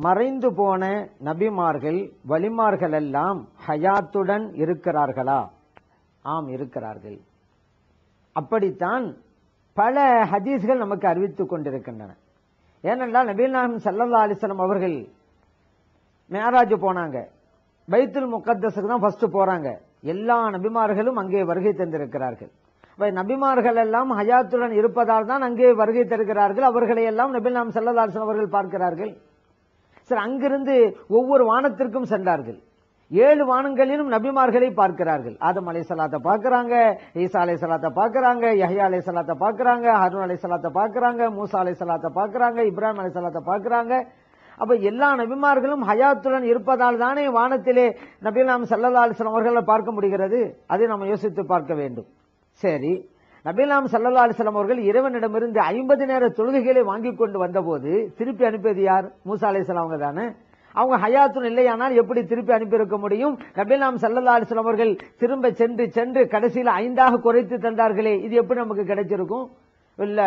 மறைந்து போன நபிமார்கள் வலிமார்கள் எல்லாம் ஹயாத்துடன் இருக்கிறார்களா? ஆம், இருக்கிறார்கள். அப்படித்தான் பல ஹதீஸ்கள் நமக்கு அறிவித்துக் கொண்டிருக்கின்றன. ஏனென்றால் நபிகள் நாயகம் ஸல்லல்லாஹு அலைஹி வஸல்லம் அவர்கள் மேராஜ் போனாங்க, பைத்துல் முகத்தஸுக்கு தான் ஃபர்ஸ்ட் போறாங்க. எல்லா நபிமார்களும் அங்கே வருகை தந்திருக்கிறார்கள். நபிமார்கள் எல்லாம் ஹயாத்துடன் இருப்பதால் தான் அங்கே வருகை தருகிறார்கள். அவர்களை எல்லாம் நபிகள் நாயகம் ஸல்லல்லாஹு அலைஹி வஸல்லம் அவர்கள் பார்க்கிறார்கள். சரி, அங்கிருந்து ஒவ்வொரு வானத்திற்கும் சென்றார்கள். 7 வானங்களிலும் நபிமார்களை பார்க்கிறார்கள். ஆதம் அலைஹிஸ்ஸலாத்தை பார்க்கறாங்க, ஈசா அலைஹிஸ்ஸலாத்தை பார்க்கறாங்க, யஹ்யா அலைஹிஸ்ஸலாத்தை பார்க்கறாங்க, ஹாரூன் அலைஹிஸ்ஸலாத்தை பார்க்கறாங்க, மூசா அலைஹிஸ்ஸலாத்தை பார்க்கறாங்க, இப்ராஹிம் அலைஹிஸ்ஸலாத்தை பார்க்கறாங்க. அப்ப எல்லா நபிமார்களும் ஹயாத்துடன் இருப்பதால் தானே வானத்திலே நபிகள் நாயகம் ஸல்லல்லாஹு அலைஹி வஸல்லம் அவர்களை பார்க்க முடிகிறது. அதை நாம் யோசித்து பார்க்க வேண்டும். சரி, நபிகள் நாயகம் ஸல்லல்லாஹு அலைஹி வஸல்லம் அவர்கள் இறைவனிடமிருந்து 50 நேர தொழுகைகளை வாங்கி கொண்டு வந்தபோது திருப்பி அனுப்பியது யார்? மூசா அலைஹிஸ்ஸலாம் அவங்க தானே. அவங்க ஹயாத்துன் இல்லையானால் எப்படி திருப்பி அனுப்பி இருக்க முடியும்? நபிகள் நாயகம் ஸல்லல்லாஹு அலைஹி வஸல்லம் அவர்கள் திரும்ப சென்று கடைசியில் 5ஆக குறைத்து தந்தார்களே, இது எப்படி நமக்கு கிடைச்சிருக்கும்? இல்ல,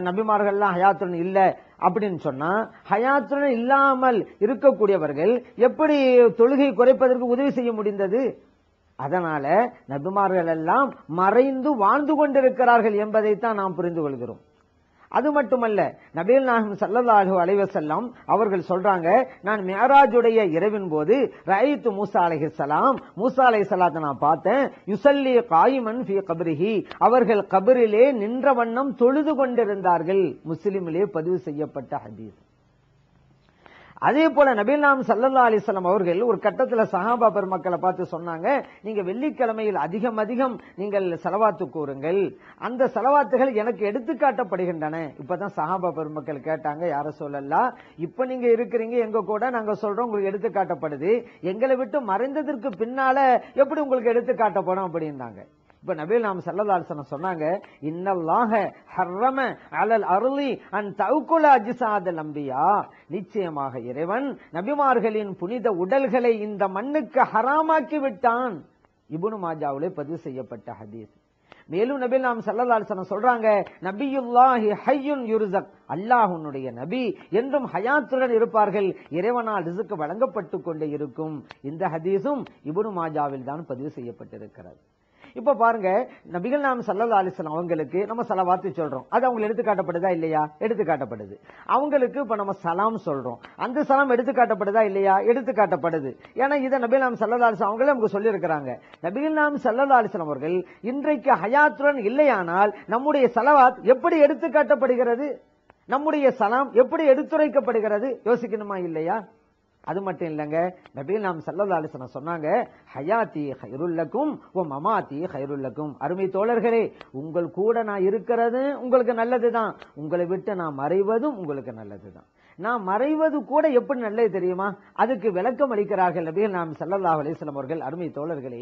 நபிமார்கள்லாம் ஹயாத்துடன் இல்ல அப்படின்னு சொன்னா, ஹயாத்துடன் இல்லாமல் இருக்கக்கூடியவர்கள் எப்படி தொழுகை குறைப்பதற்கு உதவி செய்ய முடிந்தது? அதனால நபிமார்கள் எல்லாம் மறைந்து வாழ்ந்து கொண்டிருக்கிறார்கள் என்பதைத்தான் நாம் புரிந்து கொள்கிறோம். அது மட்டுமல்ல, நபிகள் நாயகம் ஸல்லல்லாஹு அலைஹி வஸல்லம் அவர்கள் சொல்றாங்க, நான் மிஅராஜுடைய இரவின் போது ரஅய்து மூசா அலைஹிஸ்ஸலாம், மூசா அலைஹிஸ்ஸலாத்தை நான் பார்த்தேன், யுஸல்லி காயிமன் ஃபீ கப்ரிஹி, அவர்கள் கபரிலே நின்ற வண்ணம் தொழுது கொண்டிருந்தார்கள். முஸ்லிமிலே பதிவு செய்யப்பட்ட ஹதீஸ். அதே போல நபிகள் நாயகம் ஸல்லல்லாஹு அலைஹி வஸல்லம் அவர்கள் ஒரு கட்டத்துல சஹாபா பெருமக்களை பார்த்து சொன்னாங்க, நீங்க வெள்ளிக்கிழமையில் அதிகம் நீங்கள் ஸலவாத்து கூறுங்கள், அந்த ஸலவாத்துகள் எனக்கு எடுத்துக்காட்டப்படுகின்றன. இப்பதான் சஹாபா பெருமக்கள் கேட்டாங்க, யார சொல்லலாம், இப்ப நீங்க இருக்கிறீங்க எங்க கூட, நாங்க சொல்றோம் உங்களுக்கு எடுத்துக்காட்டப்படுது, எங்களை விட்டு மறைந்ததற்கு பின்னால எப்படி உங்களுக்கு எடுத்துக்காட்டப்படும் அப்படின்னாங்க. இப்ப நபிகள் நாயகம் ஸல்லல்லாஹு அலைஹி வஸல்லம் சொன்னாங்க, இன்னல்லாஹ ஹர்ரம அலல் அர்லி அன் தஅக்குல அஜ்ஸாதல் அன்பியா, நிச்சயமாக இறைவன் நபிமார்களின் புனித உடல்களை இந்த மண்ணுக்கு ஹராமாக்கி விட்டான். இப்னு மாஜாவிலே பதிவு செய்யப்பட்ட ஹதீஸ். மேலும் நபிகள் நாயகம் ஸல்லல்லாஹு அலைஹி வஸல்லம் சொல்றாங்க, நபியுல்லாஹி ஹய்யுன் யுர்ஸக், அல்லாஹ்வுடைய நபி என்றும் ஹயாத்துடன் இருப்பார்கள், இறைவனால் ரிஸ்க் வழங்கப்பட்டு கொண்டே இருக்கும். இந்த ஹதீஸும் இப்னு மாஜாவில் தான் பதிவு செய்யப்பட்டிருக்கிறது. இப்ப பாருங்க, நபிகள் நாயகம் ஸல்லல்லாஹு அலைஹி வஸல்லம் அவங்களுக்கு நம்ம ஸலவாத்து சொல்றோம், அது அவங்களுக்கு எடுத்துக்காட்டப்படுதா இல்லையா? எடுத்துக்காட்டப்படுது. அவங்களுக்கு இப்ப நம்ம சலாம் சொல்றோம், அந்த சலாம் எடுத்துக்காட்டப்படுதா இல்லையா? எடுத்துக்காட்டப்படுது. ஏன்னா இதை நபிகள் நாயகம் ஸல்லல்லாஹு அலைஹி வஸல்லம் அவங்களே நமக்கு சொல்லி இருக்கிறாங்க. நபிகள் நாயகம் ஸல்லல்லாஹு அலைஹி வஸல்லம் அவர்கள் இன்றைக்கு ஹயாத்துடன் இல்லையானால் நம்முடைய ஸலவாத் எப்படி எடுத்துக்காட்டப்படுகிறது? நம்முடைய சலாம் எப்படி எடுத்துரைக்கப்படுகிறது? யோசிக்கணுமா இல்லையா? அது மட்டும் இல்லங்க, நபிகள் நாயகம் ஸல்லல்லாஹு அலைஹி வஸல்லம் சொன்னாங்க, ஹயாத்தி கைருல் லக்கும் வ மமாத்தி கைருல் லக்கும். அருமை தோழர்களே, உங்கள் கூட நான் இருக்கிறது உங்களுக்கு நல்லதுதான், உங்களை விட்டு நான் மறைவதும் உங்களுக்கு நல்லதுதான். நான் மறைவது கூட எப்படி நல்லது தெரியுமா? அதுக்கு விளக்கம் அளிக்கிறார்கள் நபிகள் நாயகம் ஸல்லல்லாஹு அலைஹி வஸல்லம் அவர்கள். அருமை தோழர்களே,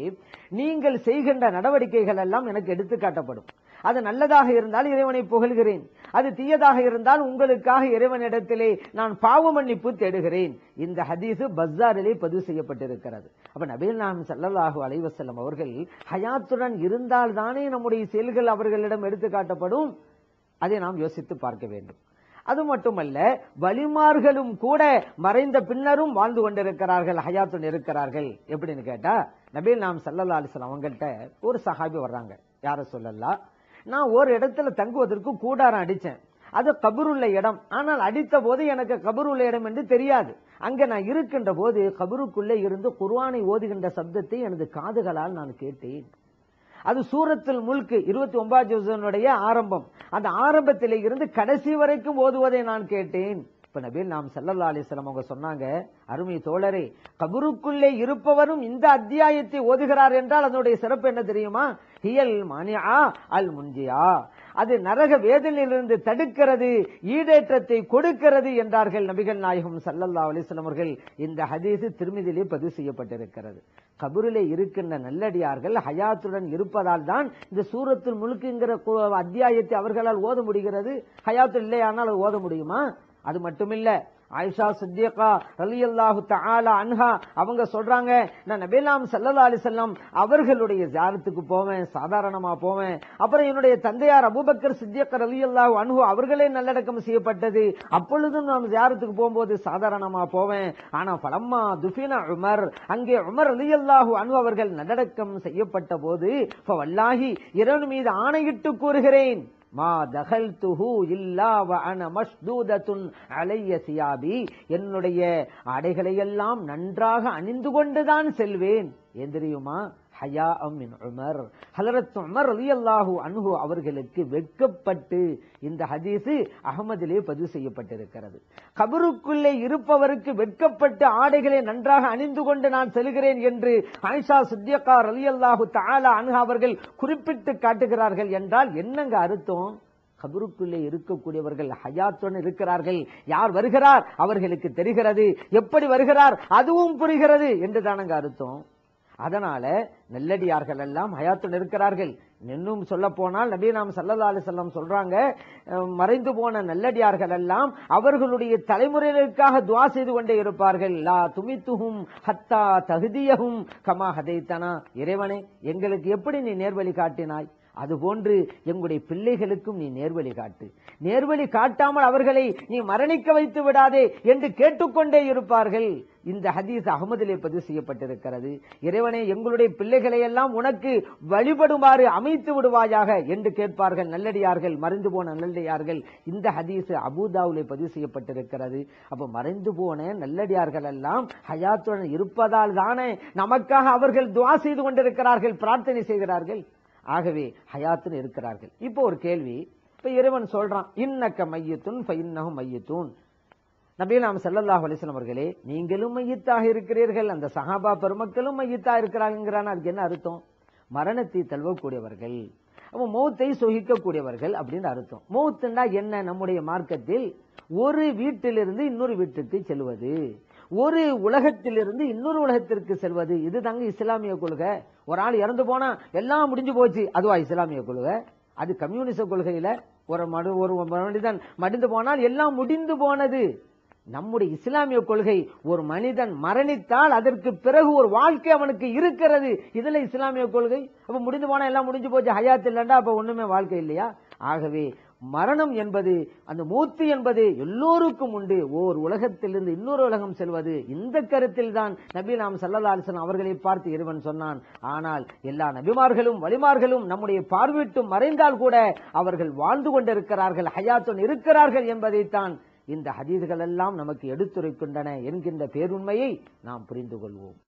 நீங்கள் செய்கின்ற நடவடிக்கைகள் எல்லாம் எனக்கு எடுத்துக்காட்டப்படும். அது நல்லதாக இருந்தால் இறைவனை புகழ்கிறேன், அது தீயதாக இருந்தால் உங்களுக்காக இறைவனிடத்திலே நான் பாவ மன்னிப்பு தேடுகிறேன். இந்த ஹதீஸ் பஸாரிலே பதிவு செய்யப்பட்டிருக்கிறது. அப்ப நபிகள் நாயகம் ஸல்லல்லாஹு அலைஹி வஸல்லம் அவர்கள் ஹயாத்துடன் இருந்தால் தானே நம்முடைய செயல்கள் அவர்களிடம் எடுத்துக்காட்டப்படும். அதை நாம் யோசித்து பார்க்க வேண்டும். அது மட்டுமல்ல, வலிமார்களும் கூட மறைந்த பின்னரும் வாழ்ந்து கொண்டிருக்கிறார்கள், ஹயாத்துடன் இருக்கிறார்கள். எப்படின்னு கேட்டா, நபிகள் நாயகம் ஸல்லல்லாஹு அலைஹி வஸல்லம் அவங்கள்ட்ட ஒரு சஹாபி வர்றாங்க, யார சொல்லலாம், நான் ஒரு இடத்துல தங்குவதற்கு கூடாரம் அடிச்சேன், அது கபருள்ள இடம், ஆனால் அடித்த போது எனக்கு கபருள்ள இடம் என்று தெரியாது. அங்க நான் இருக்கின்ற போது கபருக்குள்ளே இருந்து குர்ஆனை ஓதுகின்ற சப்தத்தை எனது காதுகளால் நான் கேட்டேன். அது சூரத்துல் முல்க் 29 ஜுஸ்னுடைய ஆரம்பம். அந்த ஆரம்பத்திலே இருந்து கடைசி வரைக்கும் ஓதுவதை நான் கேட்டேன். இப்ப நபிகள் நாயகம் ஸல்லல்லாஹு அலைஹி வஸல்லம் அவங்க சொன்னாங்க, அருமை தோழரே, கபருக்குள்ளே இருப்பவரும் இந்த அத்தியாயத்தை ஓதுகிறார் என்றால் அதனுடைய சிறப்பு என்ன தெரியுமா? ஹியல் மானிஆ அல் முன்ஜியா, அது நரக வேதனையிலிருந்து தடுக்கிறது, ஈடேற்றத்தை கொடுக்கிறது என்றார்கள் நபிகள் நாயகம் ஸல்லல்லாஹு அலைஹி வஸல்லம் அவர்கள். இந்த ஹதீஸ் திர்மிதியிலே பதிவு செய்யப்பட்டிருக்கிறது. கபரிலே இருக்கின்ற நல்லடியார்கள் ஹயாத்துடன் இருப்பதால் தான் இந்த சூரத்துல் முல்க்ங்கிற அத்தியாயத்தை அவர்களால் ஓத முடிகிறது. ஹயாத்து இல்லையானால் ஓத முடியுமா? அது மட்டுமில்ல, ஆயிஷா சித்திகா ரலியல்லாஹு தஆலா அன்ஹா அவங்க சொல்றாங்க, நான் நபிலாம் ஸல்லல்லாஹு அலைஹி வஸல்லம் அவர்களுடைய ஜியாரத்துக்கு போவேன், சாதாரணமா போவேன். அப்புறம் என்னுடைய தந்தையார் அபூபக்கர் சித்திக் ரலியல்லாஹு அன்ஹு அவர்களே நல்லடக்கம் செய்யப்பட்டது, அப்பொழுதும் நான் ஜியாரத்துக்கு போகும்போது சாதாரணமா போவேன். ஆனா ஃபலம்மா துஃபின உமர், அங்கே உமர் ரலியல்லாஹு அன்ஹு அவர்கள் நல்லடக்கம் செய்யப்பட்ட போது ஃபவல்லாஹி இறைவன் மீது ஆணையிட்டு கூறுகிறேன், மா தகல்துஹு இல்லா வ அன மஷ்தூதத்துன் அலைய சியாபி, என்னுடைய ஆடைகளை எல்லாம் நன்றாக அணிந்து கொண்டுதான் செல்வேன். ஏன் தெரியுமா? ஹயாஅம் மின் உமர், ஹஜ்ரத் உமர் ரலியல்லாஹு அன்ஹு அவர்களுக்கு வெட்கப்பட்டு. இந்த ஹதீஸ் அஹ்மதிலே பதிவு செய்யப்பட்டிருக்கிறது. கபருக்குள்ளே இருப்பவருக்கு வெட்கப்பட்டு ஆடைகளை நன்றாக அணிந்து கொண்டு நான் செல்கிறேன் என்று ஆயிஷா சித்திகா ரலியல்லாஹு தஆலா அன்ஹா அவர்கள் குறிப்பிட்டு காட்டுகிறார்கள் என்றால் என்னங்க அர்த்தம்? கபருக்குள்ளே இருக்கக்கூடியவர்கள் ஹயாத்துடன் இருக்கிறார்கள். யார் வருகிறார் அவர்களுக்கு தெரிகிறது, எப்படி வருகிறார் அதுவும் புரிகிறது என்று தானங்க அர்த்தம். அதனால நல்லடியார்கள் எல்லாம் ஹயாத்துடன் இருக்கிறார்கள். இன்னும் சொல்ல போனால் நபி நாம் ஸல்லல்லாஹு அலைஹி வஸல்லம் சொல்றாங்க, மறைந்து போன நல்லடியார்கள் எல்லாம் அவர்களுடைய தலைமுறைகளுக்காக துஆ செய்து கொண்டே இருப்பார்கள். லா துமித்துஹும் ஹத்தா தஹ்தியஹும் கமா ஹதைதனா, இறைவனே எங்களுக்கு எப்படி நீ நேர்வழி காட்டினாய் அதுபோன்று எங்களுடைய பிள்ளைகளுக்கும் நீ நேர்வழி காட்டு, நேர்வழி காட்டாமல் அவர்களை நீ மரணிக்க வைத்து விடாதே என்று கேட்டுக்கொண்டே இருப்பார்கள். இந்த ஹதீஸ் அஹ்மதிலே பதிவு செய்யப்பட்டிருக்கிறது. இறைவனே எங்களுடைய பிள்ளைகளை எல்லாம் உனக்கு வழிபடுமாறு அமைத்து விடுவாயாக என்று கேட்பார்கள் நல்லடியார்கள், மறைந்து போன நல்லடியார்கள். இந்த ஹதீஸ் அபூதாவுலே பதிவு செய்யப்பட்டிருக்கிறது. அப்ப மறைந்து போன நல்லடியார்கள் எல்லாம் ஹயாத்துடன் இருப்பதால் தானே நமக்காக அவர்கள் துஆ செய்து கொண்டிருக்கிறார்கள், பிரார்த்தனை செய்கிறார்கள். ஆகவே ஹயாத்துன்னு இருக்கிறார்கள். இப்போ ஒரு கேள்வி, இப்ப இறைவன் சொல்றான், இன்னக்க மையத்துன் ஃபஇன்னஹும் மையத்துன். நபி நாம் ஸல்லல்லாஹு அலைஹி வஸல்லம் அவர்களே நீங்களும் மையத்தாக இருக்கிறீர்கள், அந்த சஹாபா பெருமக்களும் மையத்தாக இருக்கிறாங்கிறான். அதுக்கு என்ன அர்த்தம்? மரணத்தை தழுவக்கூடியவர்கள், அப்ப மௌத்தை சுகிக்கக்கூடியவர்கள் அப்படின்னு அர்த்தம். மௌத்துண்டா என்ன? நம்முடைய மார்க்கத்தில் ஒரு வீட்டிலிருந்து இன்னொரு வீட்டுக்கு செல்வது, ஒரு உலகத்திலிருந்து இன்னொரு உலகத்திற்கு செல்வது, இதுதாங்க இஸ்லாமிய கொள்கை. ஒரு ஆள் இறந்து போனா எல்லாம் முடிஞ்சு போச்சு, அதுவா இஸ்லாமிய கொள்கை? அது கம்யூனிச கொள்கையில ஒரு மனிதன் மடிந்து போனால் எல்லாம் முடிந்து போனது. நம்முடைய இஸ்லாமிய கொள்கை, ஒரு மனிதன் மரணித்தால் அதற்கு பிறகு ஒரு வாழ்க்கை அவனுக்கு இருக்கிறது. இதுல இஸ்லாமிய கொள்கை. அப்ப முடிந்து போனா எல்லாம் முடிஞ்சு போச்சு, ஹயாத் இல்லைண்டா அப்ப ஒண்ணுமே வாழ்க்கை இல்லையா? ஆகவே மரணம் என்பது, அந்த மூத்து என்பது எல்லோருக்கும் உண்டு. ஓர் உலகத்திலிருந்து இன்னொரு உலகம் செல்வது. இந்த கருத்தில் தான் நபி நாம் ஸல்லல்லாஹு அலைஹி வஸல்லம் அவர்களை பார்த்து இறைவன் சொன்னான். ஆனால் எல்லா நபிமார்களும் வலிமார்களும் நம்முடைய பார்வையிட்டு மறைந்தால் கூட அவர்கள் வாழ்ந்து கொண்டிருக்கிறார்கள், ஹயாத்துன் இருக்கிறார்கள் என்பதைத்தான் இந்த ஹதீஸ்கள் எல்லாம் நமக்கு எடுத்துரைக்கின்றன என்கின்ற பேருண்மையை நாம் புரிந்து கொள்வோம்.